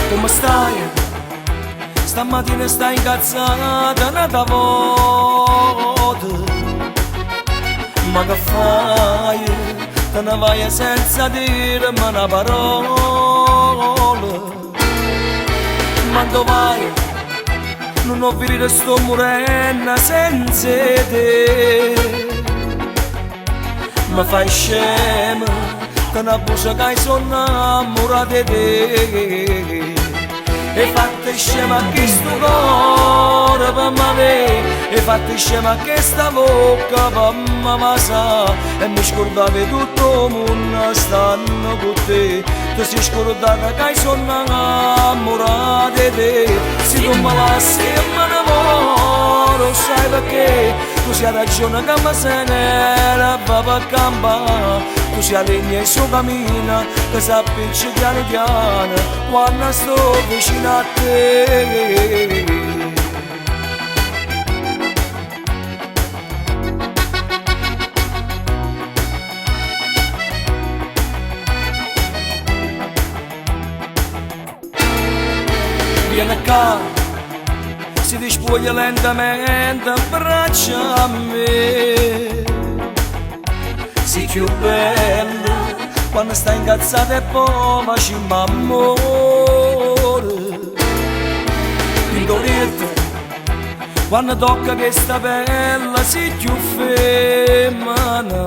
Come stai? Stamattina stai incazzata nata volta. Ma che fai? Te ne vai senza dirmi una parola. Ma dove vai? Non ho finito, sto morendo senza te. Mi fai scema, te ne busa che sono innamorato di te. E fatti scema che sto cuore per me, e fatti scema che sta bocca per me sa. E mi scordavi tutto il mondo stanno con te. Tu sei scordata che sono innamorato di te. Se tu me lasci e me ne muoio, sai perché? Tu sei ragione che mi se ne va per campare. Tu sei legna e suo cammino, che si appiccia piano piano quando sto vicino a te. Vieni qua, si dispoglia lentamente, abbraccia a me. Sei più bella quando stai incazzata e poi baci m'amore. Piccoletta, quando tocca che sta bella sei più femmina.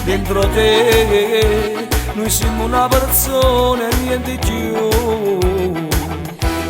Dentro te noi siamo una persona e niente più.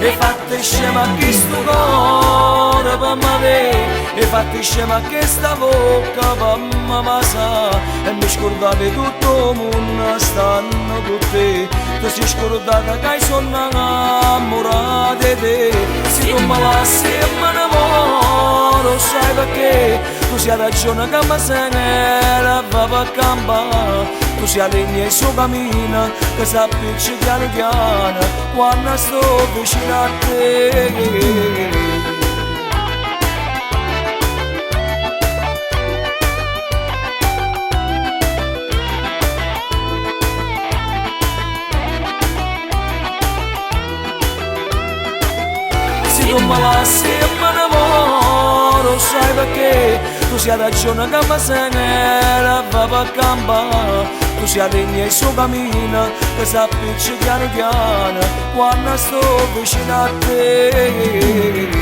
E fatti scema che sto cuore per me, e fatti scema che sta bocca per me sa. E mi scordavi tutto il mondo stanno con te. Tu sei scordata che sono innamorato di te. Se tu me lasci e me ne muoio, sai perché? Tu sei ragione che mi se ne va per campare. Tu sei legna e suo cammino, che si appiccia piano piano quando sto vicino a te. Se tu me lasci e me ne muoio, sai perché? Tu sei ragione che mi se ne va per campare. Tu sei legna e suo cammino, che si appiccia piano piano quando sto vicino a te.